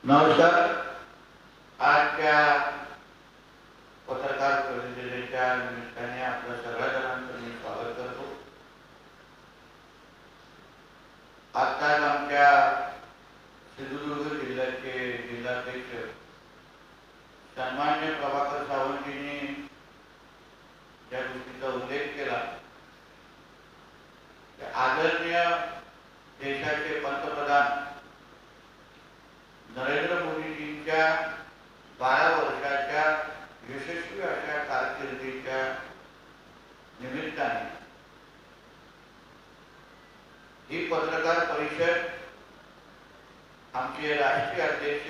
नमस्कार. आजच्या पत्रकार परिषदेच्या निमित्ताने आपल्या सगळ्या जणांचं मी स्वागत करतो. आताच आमच्या सिंधुदुर्ग जिल्ह्याचे जिल्हाध्यक्ष सन्माननीय प्रभाकर सावंतजींनी ज्या गोष्टीचा उल्लेख केला, आदरणीय देशाचे पंतप्रधान नरेंद्र मोदीजींच्या 12 वर्षाच्या यशस्वी अशा कारकिर्दीच्या निमित्ताने ही पत्रकार परिषद आमचे राष्ट्रीय अध्यक्ष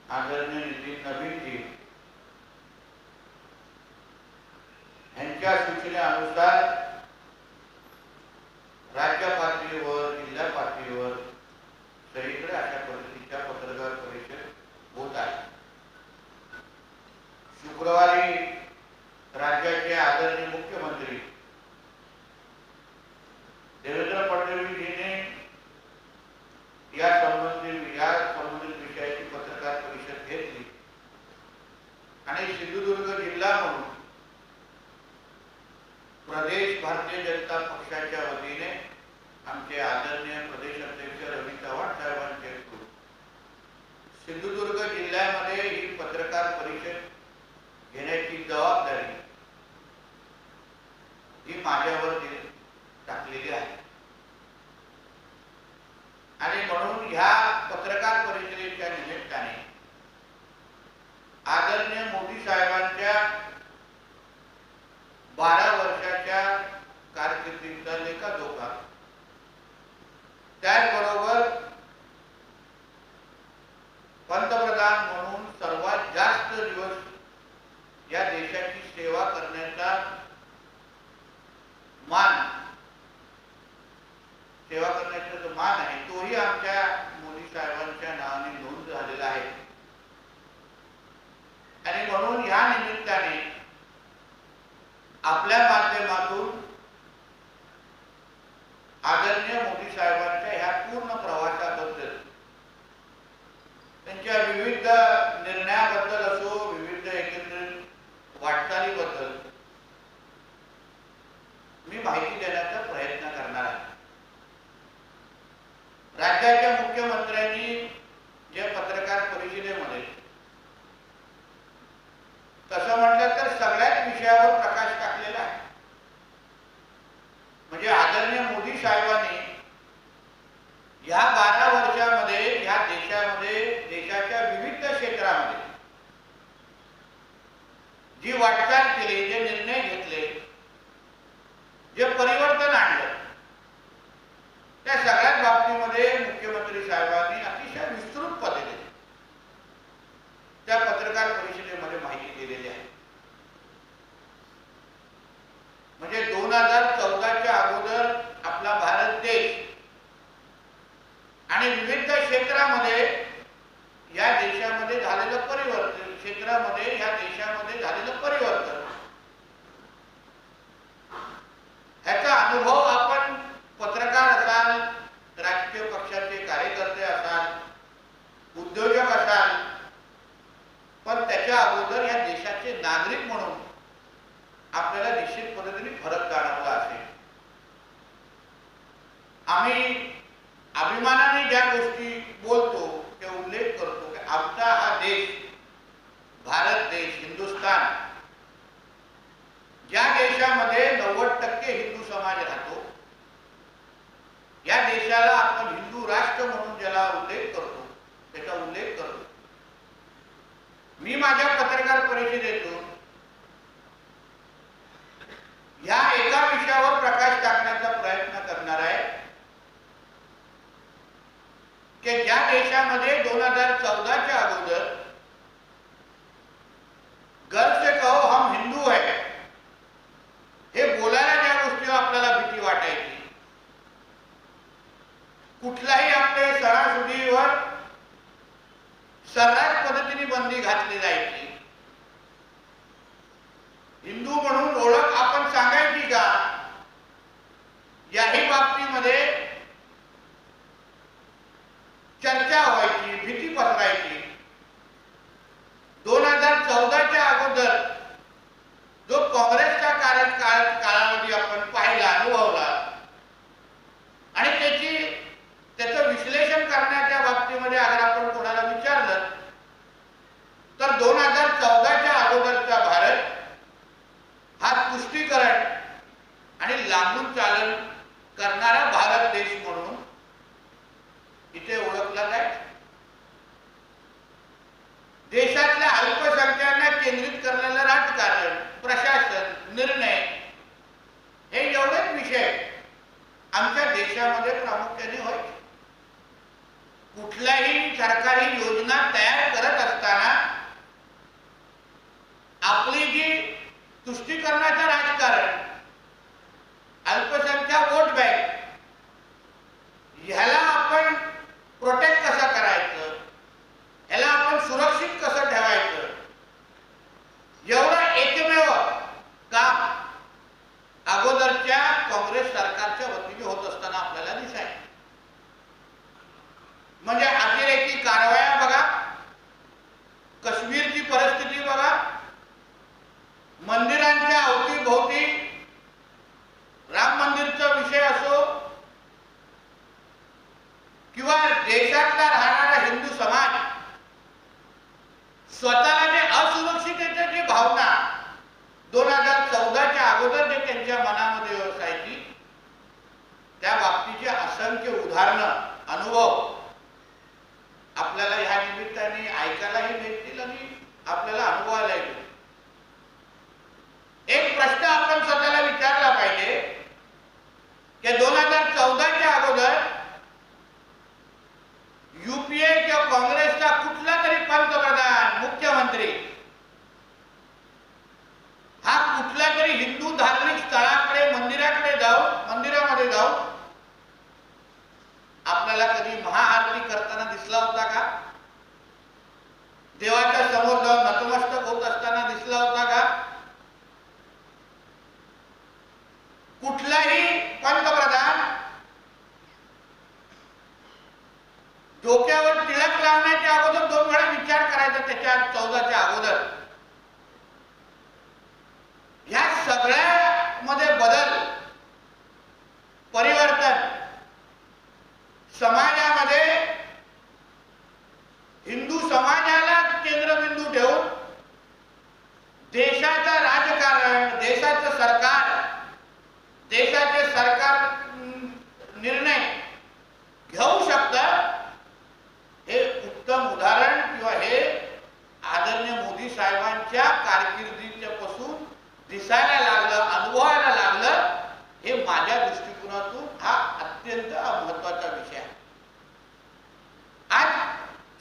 आदरणीय नितीन नवीनजी यांच्या सूचनेनुसार राज्य पातळीवर, जिल्हा पातळीवर सगळीकडे अशा पद्धतीच्या पत्रकार परिषद होत आहे. शुक्रवारी राज्याचे आदरणीय मुख्यमंत्री देवेंद्र फडणवीसजींनी या संबंधित विषयाची पत्रकार परिषद घेतली आणि सिंधुदुर्ग जिल्हा म्हणून प्रदेश भारतीय जनता पक्षाच्या वतीने आमचे आदरणीय प्रदेश अध्यक्ष रवी चव्हाण साहेबांचे सिंधुदुर्ग जिल्ह्यामध्ये ही पत्रकार परिषद घेण्याची जबाबदारी ही माझ्यावर टाकलेली आहे. आणि म्हणून ह्या पत्रकार परिषदेच्या निमित्ताने आदरणीय मोदी साहेबांच्या 12 वर्षाच्या कारकिर्दीचा लेखाजोखा, त्याचबरोबर पंतप्रधान म्हणून सर्वात जास्त दिवस या देशाची सेवा करण्याचा जो मान आहे तोही आमच्या मोदी साहेबांच्या नावाने नोंद झालेला आहे. आणि म्हणून या निमित्ताने आपल्या माध्यमातून आदरणीय मोदी साहेबांच्या ह्या पूर्ण प्रवासाबद्दल, त्यांच्या विविध निर्णयाबद्दल असो, विविध एकंदरीत वाटचालीबद्दल मी माहिती देण्याचा प्रयत्न करणार आहे. राज्याच्या मुख्यमंत्र्यांनी जे पत्रकार परिषदेमध्ये तसं म्हटलं तर सगळ्याच विषयावर प्रकाश टाकलेला आहे. म्हणजे आदरणीय मोदी साहेबांनी या 12 वर्षामध्ये या देशामध्ये, देशाच्या विविध क्षेत्रामध्ये जी वाटचाल केली, जे निर्णय घेतले, जे परिवर्तन आणलं, त्या सगळ्याच बाबतीमध्ये मुख्यमंत्री साहेबांनी अतिशय विस्तृत पद्धतीने त्या पत्रकार परिषदेमध्ये माहिती दिलेली आहे. म्हणजे 2014च्या अगोदर आपला भारत देश आणि विविध क्षेत्रामध्ये या देशामध्ये झालेलं परिवर्तन, ह्याचा अनुभव आपण पत्रकार असाल, राजकीय पक्षाचे कार्यकर्ते असाल, उद्योजक असाल, पण त्याच्या अगोदर या देशाचे नागरिक म्हणून आपल्याला निश्चित पद्धतीने फरक जाणवला असेल. आम्ही अभिमानाने ज्या गोष्टी बोलतो, ते उल्लेख करतो की आमचा हा देश, भारत देश, हिंदुस्थान, ज्या देशामध्ये 90% हिंदू समाज राहतो, या देशाला आपण हिंदू राष्ट्र म्हणून ज्याला उल्लेख करतो, त्याचा उल्लेख करतो. मी माझ्या पत्रकार परिषदेतून या एका विषयावर प्रकाश टाकण्याचा प्रयत्न करणार आहे की ज्या देशामध्ये 2014च्या अगोदर गर्व से कहो हम हिंदू है हे बोलायला ज्या गोष्टी आपल्याला भीती वाटायची, कुठलाही आपले सणासुदीवर सर्रास पद्धतीने बंदी घातली जायची, हिंदू म्हणून ओळख आपण सांगायची का, याही बाबतीमध्ये चर्चा व्हायची, भीती पसरायची. 2014च्या अगोदर जो काँग्रेसचा काळामध्ये आपण पाहिला, अनुभवला आणि त्याचं विश्लेषण करण्याच्या बाबतीमध्ये अगर आपण कोणाला विचारलं तर 2014च्या अगोदरचा भारत हा तुष्टीकरण आणि लांबून चालन करणारा भारत देश म्हणून इथे ओळखला जायचा. देशातल्या अल्पसंख्यांना केंद्रित करलेलं राजकारण, प्रशासन, निर्णय हे एवढेच विषय आमच्या देशामध्ये प्रामुख्याने व्हायचे. कुठल्याही सरकारी योजना तयार करत असताना आपली जी तुष्टीकरणाचं राजकारण, अल्पसंख्याक वोट बँक, ह्याला आपण प्रोटेक्ट कसं करायचं, ह्याला आपण सुरक्षित कसं ठेवायचं, एवढं एकमेव काम अगोदरच्या काँग्रेस सरकारच्या वतीने होत असताना आपल्याला दिसायचं. म्हणजे अतिरेकी कारवाया बघा, काश्मीरची परिस्थिती बघा, मंदिरांच्या अवतीभोवती राम मंदिरचा विषय असो किंवा देशातला राहणारा हिंदू समाज स्वतःला जे असुरक्षिततेची भावना 2014च्या अगोदर जे त्यांच्या मनामध्ये असायची, त्या बाबतीचे असंख्य उदाहरणं, अनुभव आपल्याला ह्या निमित्ताने ऐकायलाही मिळतील आणि आपल्याला अनुभवायला येईल. एक प्रश्न आपण स्वतःला विचारला पाहिजे की 2014च्या अगोदर युपीए किंवा काँग्रेसचा कुठला तरी पंतप्रधान, मुख्यमंत्री हा कुठल्या तरी हिंदू धार्मिक स्थळाकडे, मंदिरामध्ये जाऊन आपल्याला कधी महाआरती करताना दिसला होता का? देवाच्या समोर जाऊन नतमस्तक होत असताना दिसला होता का? कुठलाही पंतप्रधान डोक्यावर टिळक लावण्याच्या अगोदर 2 वेळा विचार करायचा त्याच्या 14च्या अगोदर. ह्या सगळ्यामध्ये बदल, परिवर्तन समाजामध्ये हिंदू समाजाला केंद्रबिंदू ठेवून देशाचं राजकारण, देशाचं सरकार, देशाचे सरकार निर्णय घेऊ शकतं, हे उत्तम उदाहरण किंवा हे आदरणीय मोदी साहेबांच्या कारकिर्दीच्या पासून दिसायला लागलं, अनुभवायला लागलं. हे माझ्या दृष्टिकोनातून हा अत्यंत महत्त्वाचा विषय आहे. आज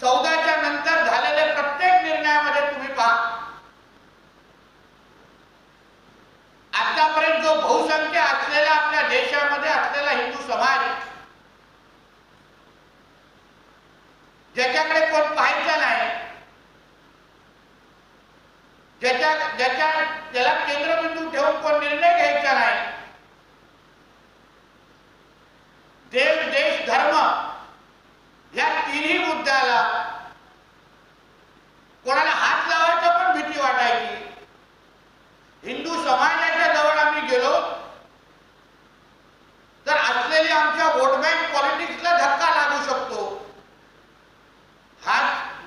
14च्या नंतर झालेल्या प्रत्येक निर्णयामध्ये तुम्ही पहा, आतापर्यंत जो बहुसंख्य असलेला आपल्या देशामध्ये असलेला हिंदू समाज, ज्याच्याकडे कोण पाहायचं नाही, ज्याला केंद्रबिंदू ठेवून कोण निर्णय घ्यायचा नाही, देश, धर्म या तिन्ही मुद्द्याला कोणाला हात लावायचं पण भीती वाटायची. हिंदू समाजाच्या जवळ आम्ही गेलो तर असलेली आमच्या वोट बँक पॉलिटिक्सला धक्का लागू शकतो. हाच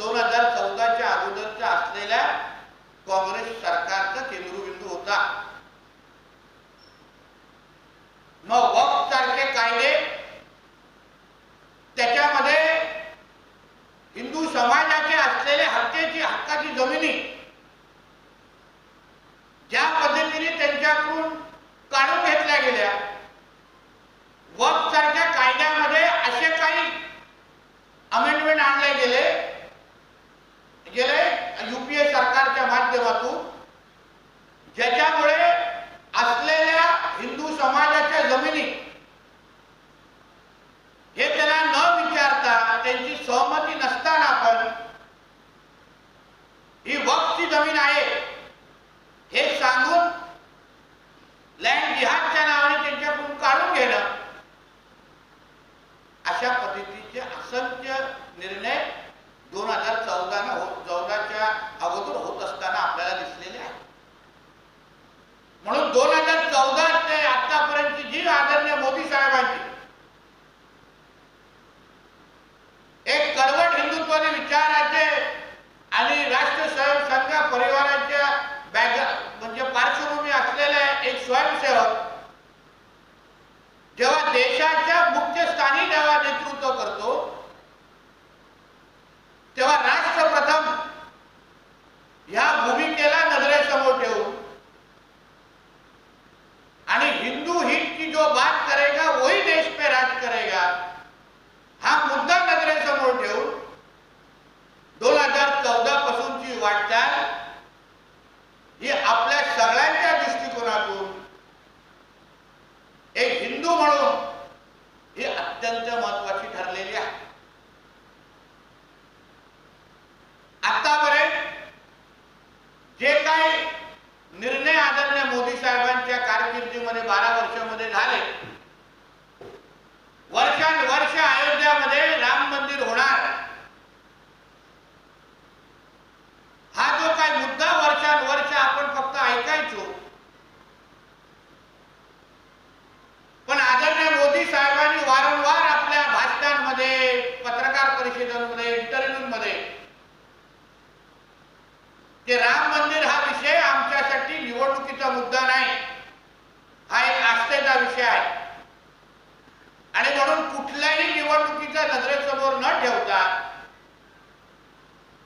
न ठेवता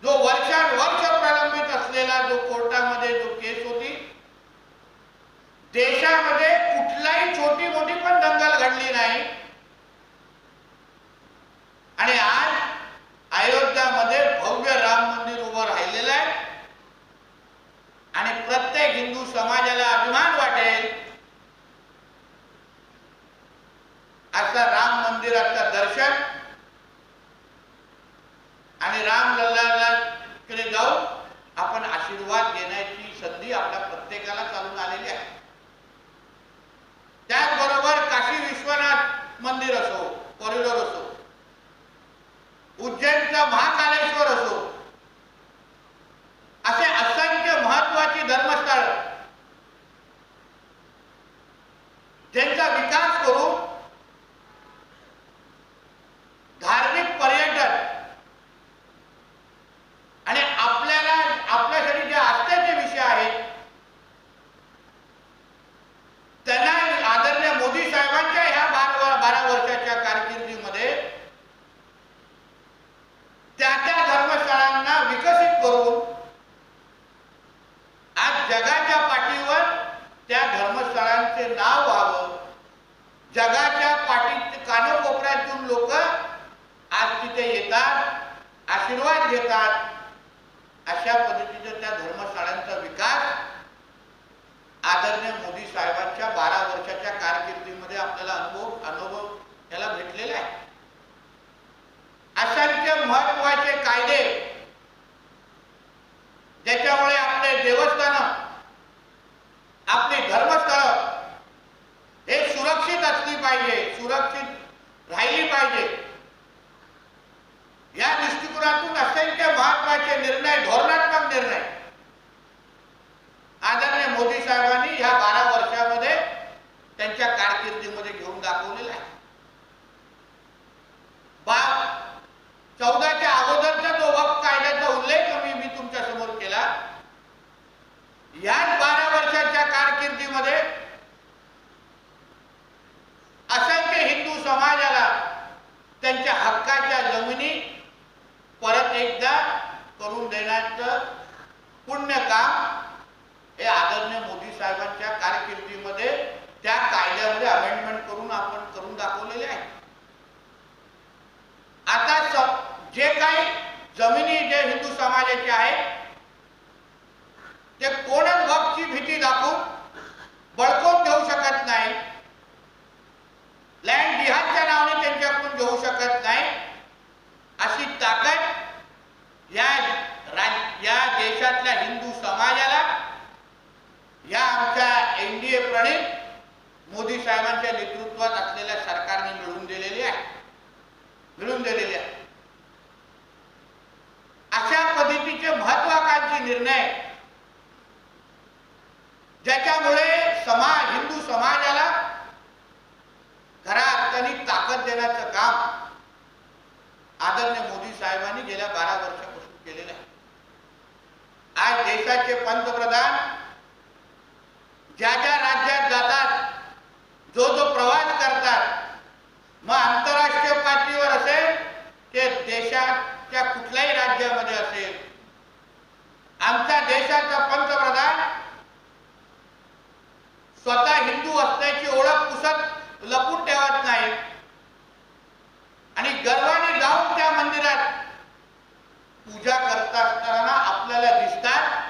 जो वर्षानुवर्ष प्रलंबित असलेला जो कोर्टामध्ये जो केस होती, देशामध्ये कुठलाही छोटी मोठी पण दंगल घडली नाही आणि आज अयोध्यामध्ये भव्य राम मंदिर उभं राहिलेलं आहे आणि प्रत्येक हिंदू समाजाला अभिमान वाटेल असं राम मंदिराचं दर्शन आणि रामलल्लाकडे जाऊन आपण आशीर्वाद घेण्याची संधी आपल्या प्रत्येकाला चालून आलेली आहे. त्याचबरोबर काशी विश्वनाथ मंदिर असो, कॉरिडॉर असो, उज्जैनचा महाकालेश्वर असो, असे असंख्य महत्वाची धर्मस्थळ ज्यांचा विकास करून धार्मिक पर्यटन आणि आपल्यासाठी जे आस्थेचे विषय आहेत त्यांना आदरणीय मोदी साहेबांच्या ह्या 12 वर्षाच्या कारकिर्दीमध्ये त्या धर्मस्थळांना विकसित करून आज जगाच्या पाठीवर त्या धर्मस्थळांचे नाव व्हावं, जगाच्या पाठी कानकोपऱ्यातून लोक आज तिथे येतात, आशीर्वाद घेतात. अशा पद्धतीचा त्या धर्मस्थळांचा विकास आदरणीय मोदी साहेबांच्या 12 वर्षाच्या कारकिर्दीमध्ये आपल्याला अनुभव याला भेटलेला आहे. असंख्य महत्वाचे कायदे ज्याच्यामुळे आपले देवस्थान, आपली धर्मस्थळ हे सुरक्षित असली पाहिजे, सुरक्षित राहिली पाहिजे, या दृष्टिकोनातून असंख्य महत्वाचे निर्णय, धोरणात्मक निर्णय आदरणीय मोदी साहेबांनी ह्या 12 वर्षामध्ये त्यांच्या कारकिर्दीमध्ये घेऊन दाखवलेला आहे. 14च्या अगोदरचा जो वक्फ कायद्याचा उल्लेख मी तुमच्या समोर केला, याच 12 वर्षाच्या कारकिर्दीमध्ये असंख्य हिंदू समाजाला त्यांच्या हक्काच्या जमिनी परत एकदा करून देण्याचं पुण्य काम हे आदरणीय मोदी साहेबांच्या कारकिर्दीमध्ये त्या कायद्यामध्ये अमेंडमेंट करून आपण करून दाखवलेले आहे. आता जे काही जमिनी जे हिंदू समाजाचे आहेत ते कोणच वक्फची भीती दाखवून बळकवून घेऊ शकत नाही, लँड जिहादच्या नावाने त्यांच्याकडून घेऊ शकत नाही. अशी ताकद या देशातल्या हिंदू समाजाला या आमच्या एनडीए प्रणित मोदी साहेबांच्या नेतृत्वात असलेल्या सरकारने मिळवून दिलेली आहे. अशा पद्धतीचे महत्वाकांक्षी निर्णय ज्याच्यामुळे हिंदू समाजाला खऱ्या अर्थाने ताकद देण्याचं काम आदरणीय मोदी साहेबांनी गेल्या 12 वर्षापासून केलेलं आहे. आज देशाचे पंतप्रधान ज्या राज्यात जातात, जो प्रवास करतात, मग आंतरराष्ट्रीय पातळीवर असेल ते देशाच्या कुठल्याही राज्यामध्ये असेल, आमच्या देशाचा पंतप्रधान स्वतः हिंदू असल्याची ओळख पुसत लपून ठेवत नाही आणि गर्वाने जाऊन त्या मंदिरात पूजा करत असताना आपल्याला दिसतात.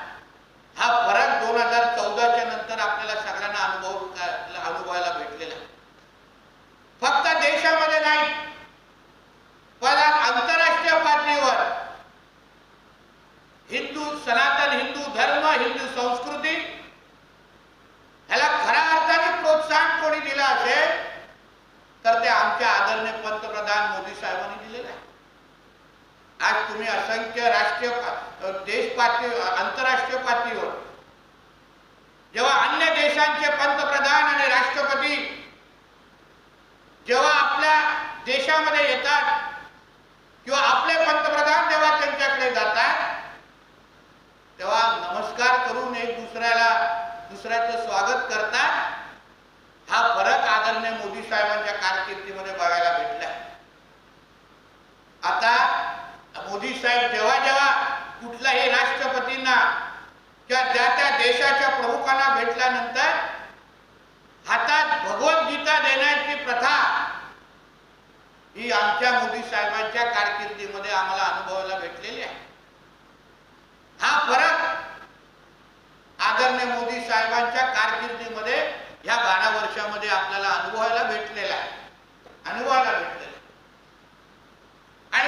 हा फरक 2014च्या नंतर आपल्याला सगळ्यांना अनुभवायला भेटलेला. फक्त देशामध्ये नाही पण आंतरराष्ट्रीय पातळीवर सनातन हिंदू धर्म, हिंदू संस्कृती ह्याला खऱ्या अर्थाने प्रोत्साहन कोणी दिलं असेल तर ते आमच्या आदरणीय पंतप्रधान मोदी साहेबांनी दिलेलं आहे. आज तुम्ही असंख्य राष्ट्रीय आंतरराष्ट्रीय पातळीवर जेव्हा अन्य देशांचे पंतप्रधान आणि राष्ट्रपती जेव्हा आपल्या देशामध्ये येतात किंवा आपले पंतप्रधान जेव्हा त्यांच्याकडे जातात तेव्हा नमस्कार करून एक दुसऱ्याचं स्वागत करतात. हा फरक आदरणीय मोदी साहेबांच्या कारकिर्दीमध्ये बघायला भेटला. आता मोदी साहेब जेव्हा जेव्हा कुठल्याही राष्ट्रपतींना किंवा त्या देशाच्या प्रमुखांना भेटल्यानंतर हातात भगवद्गीता देण्याची प्रथा ही आमच्या मोदी साहेबांच्या कारकिर्दीमध्ये आम्हाला अनुभवायला भेटलेली आहे. हा फरक आदरणीय मोदी साहेबांच्या कारकिर्दीमध्ये या 12 वर्षामध्ये आपल्याला अनुभवायला भेटलेला आहे. आणि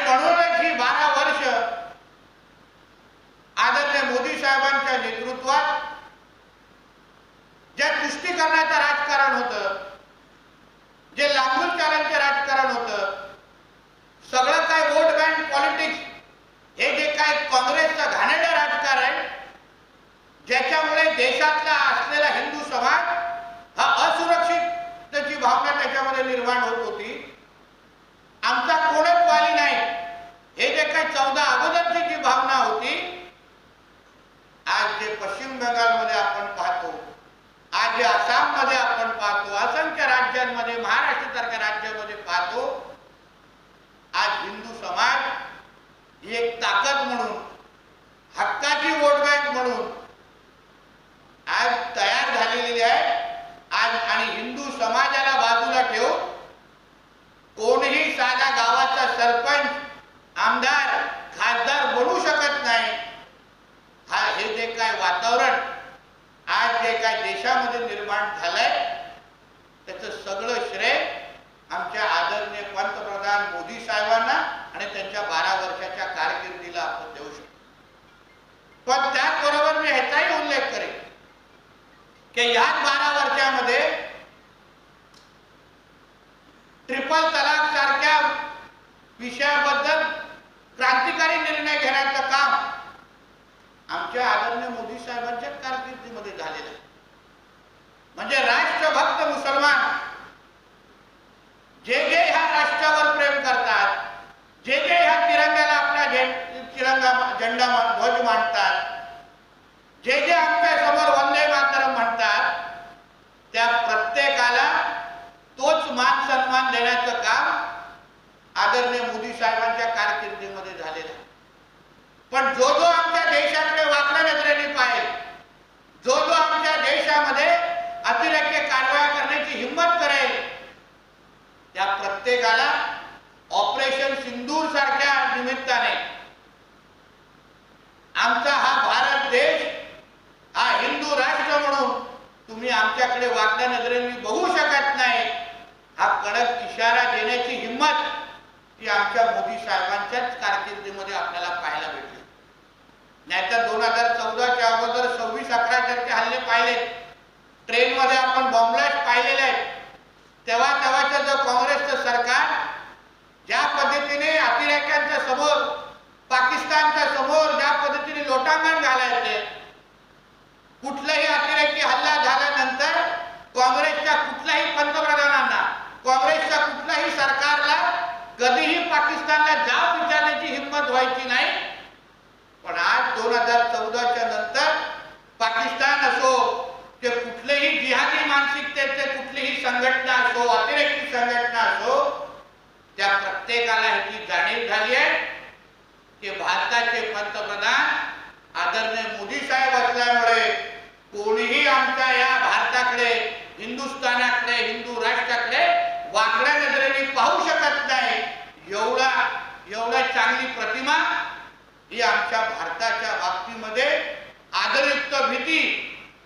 म्हणूनच ही 12 वर्ष आदरणीय मोदी साहेबांच्या नेतृत्वात जे तुष्टीकरणाचं राजकारण होतं, जे लांबून चालांचं राजकारण होतं, सगळं काय वोट बँक पॉलिटिक्स, हे जे काय काँग्रेसचं घाणेरडं राजकारण, ज्याच्यामुळे देशातला असलेला हिंदू समाज हा असुरक्षिततेची भावना त्याच्यामध्ये निर्माण होत होती. आमचा कोणच वाली नाही, हे जे काय 14 अगोदरची जी भावना होती, आज जे पश्चिम बंगालमध्ये आपण पाहतो, आज जे आसाममध्ये आपण पाहतो, असंख्य राज्यांमध्ये, महाराष्ट्रासारख्या राज्यामध्ये पाहतो, आज हिंदू समाज ही एक ताकद म्हणून, हक्काची वोट बँक म्हणून आज तयार झालेली आहे. आज आणि हिंदू समाजाला बाजूला ठेवून कोणीही साधा गावाचा सरपंच, आमदार, खासदार बनू शकत नाही. हे जे काय वातावरण आज जे काय देशामध्ये निर्माण झालंय, त्याचं सगळं श्रेय आमच्या आदरणीय पंतप्रधान मोदी साहेबांना आणि त्यांच्या 12 वर्षाच्या कारकिर्दीला आपण देऊ शकतो. पण त्याचबरोबर मी ह्याचाही उल्लेख करेन की या 12 वर्षामध्ये ट्रिपल तलाक सारख्या विषयाबद्दल क्रांतिकारी निर्णय घेण्याचं काम आमच्या आदरणीय मोदी साहेबांच्या कारकिर्दीमध्ये झालेलं आहे. म्हणजे राष्ट्रभक्त मुसलमान जे ह्या राष्ट्रावर प्रेम करतात, जे ह्या तिरंग्याला आपला झेंडा ध्वज मांडतात, जे आमच्या समोर वंदे मातरम म्हणतात, त्या प्रत्येकाला तोच मान सन्मान देण्याचं काम आदरणीय मोदी साहेबांच्या कारकिर्दीमध्ये झालेलं आहे. पण जो आमच्या देशाकडे वाकड्या नजरेने पाहिल, जो आमच्या देशामध्ये अतिरेकी कारवाया करण्याची हिंमत करेल, त्या प्रत्येकाला ऑपरेशन सिंदूर सारख्या निमित्ताने आमचा हा भारत देश हा हिंदू राष्ट्र म्हणून तुम्ही आमच्याकडे वाकड्या नजरेने बघू शकत नाही, हा कडक इशारा देण्याची हिंमत ही आमच्या मोदी साहेबांच्याच कारकिर्दीमध्ये आपल्याला पाहायला भेटली. नाहीतर 2014च्या अगोदर 26-11 हल्ले पाहिले, ट्रेनमध्ये आपण बॉम्बलास्ट पाहिलेले आहेत. तेव्हाचं जो काँग्रेसचं सरकार ज्या पद्धतीने अतिरेक्यांच्या समोर, पाकिस्तानच्या समोर ज्या पद्धतीने लोटांगण घालायचे, कुठलाही अतिरेकी हल्ला झाल्यानंतर काँग्रेसच्या कुठल्याही पंतप्रधानांना, काँग्रेसच्या कुठल्याही सरकारला कधीही पाकिस्तानला जाब विचारण्याची हिंमत व्हायची नाही. पण आज 2014च्या नंतर पाकिस्तान असो की कुठलेही जिहादी मानसिकतेचे कुठलीही संघटना असो, अतिरेकी संघटना असो, त्या प्रत्येकाला ह्याची जाणीव झाली आहे की भारताचे पंतप्रधान आदरणीय मोदी साहेब असल्यामुळे कोणीही आमच्या या भारताकडे, हिंदुस्थानाकडे, हिंदू राष्ट्राकडे वाकड्या नजरेने पाहू शकत नाही. एवढा चांगली प्रतिमा ही आमच्या भारताच्या बाबतीमध्ये आदरयुक्त भीती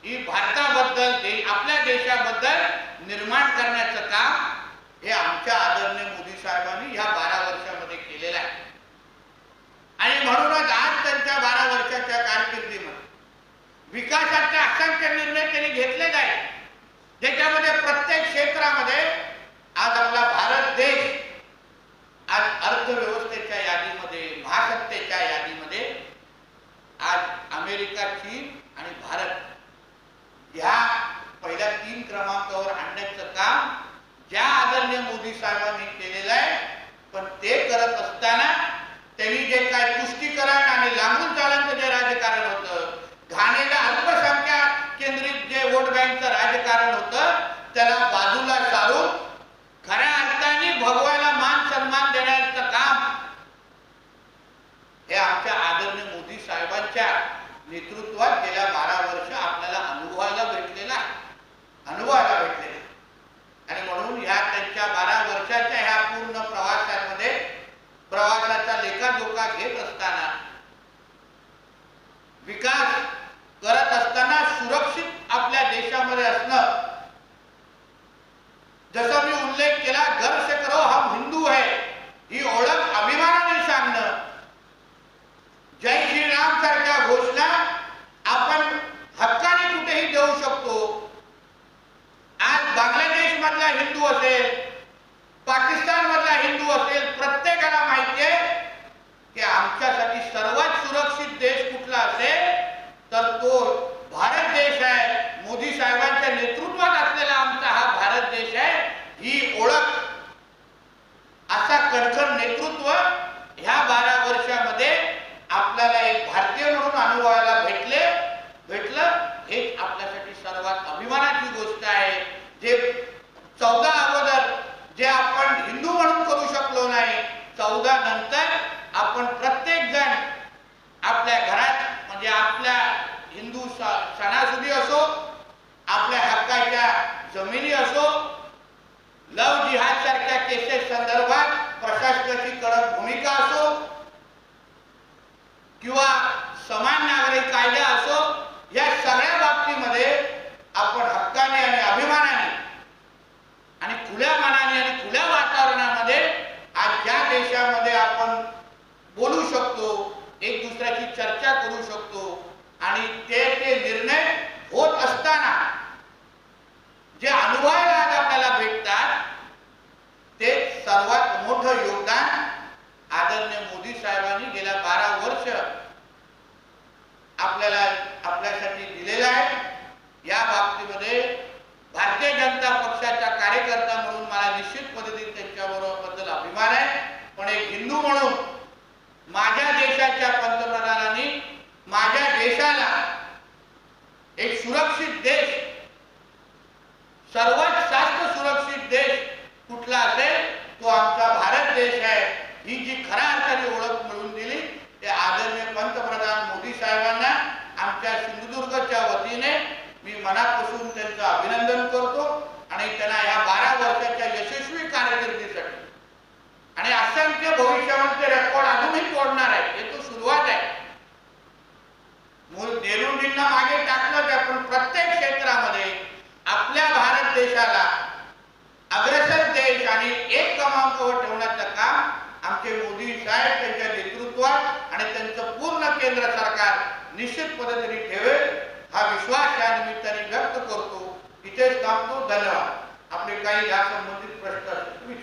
ही भारताबद्दल, आपल्या देशाबद्दल निर्माण करण्याचं काम हे आमच्या आदरणीय मोदी साहेबांनी ह्या 12 वर्षामध्ये केलेलं आहे. आणि म्हणूनच आज त्यांच्या 12 वर्षाच्या कारकिर्दीमध्ये विकासाचे असंख्य निर्णय त्यांनी घेतलेले आहेत, ज्याच्यामध्ये प्रत्येक क्षेत्रामध्ये आज आपला भारत देश आज अर्थव्यवस्थेच्या यादीमध्ये, महासत्तेच्या यादीमध्ये आज अमेरिका, चीन आणि भारत ह्या पहिल्या 3 क्रमांकावर आणण्याचं काम ज्या आदरणीय मोदी साहेबांनी केलेलं आहे. पण ते करत असताना त्यांनी जे काय तुष्टीकरण आणि लांबून चालांचं जे राजकारण होतं, घाणेरडं अल्पसंख्याक केंद्रित जे वोट बँकचं राजकारण होतं, त्याला बाजूला सारून खऱ्या अर्थाने भगवाला मान सन्मान देण्याचं काम नेतृत्वात गेल्या 12 वर्ष आपल्याला अनुभवायला भेटलेला आहे. आणि म्हणून ह्या त्यांच्या 12 वर्षाच्या ह्या पूर्ण प्रवासामध्ये प्रवासाचा लेखाजोखा घेत असताना, विकास करत असताना सुरक्षित आपल्या देशामध्ये असणं, जसं मी उल्लेख केला, गर्व से करो हम हिंदू है, ही ओळख अभिमानाने सांगणं, जय श्रीराम सारख्या घोषणा आपण हक्काने कुठेही देऊ शकतो. आज बांगलादेश मधला हिंदू असेल, पाकिस्तान मधला हिंदू असेल, प्रत्येकाला माहिती आहे की आमच्यासाठी सर्वात सुरक्षित देश कुठला असेल तर तो भारत देश आहे. मोदी साहेबांच्या नेतृत्वात असलेला आमचा हा भारत देश आहे. ही ओळख, असा कणखर नेतृत्व ह्या 12 वर्षामध्ये आपल्याला एक भारतीय म्हणून अनुभवायला भेटलं. हे आपल्यासाठी सर्वात अभिमानाची गोष्ट आहे. जे 14 अगोदर जे आपण हिंदू म्हणून करू शकलो नाही, 14 नंतर आपण प्रत्येक जण आपल्या घरात, म्हणजे आपल्या हिंदू सणासुदी असो, आपल्या हक्काच्या जमिनी असो, लव जिहाद सारख्या केसेस संदर्भात प्रशासनाची कडक भूमिका असो, किंवा समान नागरिक कायदा असो, या सगळ्या बाबतीमध्ये आपण हक्काने आणि अभिमानाने आणि खुल्या मनाने आणि खुल्या वातावरणामध्ये आज ज्या देशामध्ये आपण बोलू शकतो, एक दुसऱ्याची चर्चा करू शकतो, आणि ते निर्णय होत असताना जे अनुभवायला आज आपल्याला भेटतात, ते सर्वात मोठं योगदान आदरणीय मोदी साहेबांनी गेल्या 12 वर्ष आपल्यासाठी दिलेलं आहे. या बाबतीमध्ये भारतीय जनता पक्षाचा कार्यकर्ता म्हणून मला निश्चित पद्धतीने त्यांच्याबद्दल अभिमान आहे. पण एक हिंदू म्हणून माझ्या देशाच्या पंतप्रधानांनी माझ्या देशाला एक सुरक्षित देश, सर्वात जास्त सुरक्षित देश कुठला असेल तो आमचा भारत देश आहे, ही जी खऱ्या अर्थाने ओळख मिळवून दिली, ते आदरणीय पंतप्रधान मोदी साहेबांना आमच्या सिंधुदुर्गच्या वतीने मी मनापासून त्यांचं अभिनंदन करतो. आणि त्यांना या 12 वर्षाच्या यशस्वी कारकिर्दीसाठी आणि असंख्य भविष्यामध्ये रेकॉर्ड अजूनही तोडणार आहे, हे तो सुरुवात आहे. नेहरूंना मागे टाकलं, पण प्रत्येक क्षेत्रामध्ये आपल्या भारत देशाला अग्रेसर देश आणि एक क्रमांकावर ठेवण्याचं काम आमचे मोदी साहेब त्यांच्या नेतृत्वात आणि त्यांचं पूर्ण केंद्र सरकार निश्चित पद्धतीने ठेवेल, हा विश्वास या निमित्ताने व्यक्त करतो. इथेच थांबतो. धन्यवाद. आपले काही या संबंधित प्रश्न असतील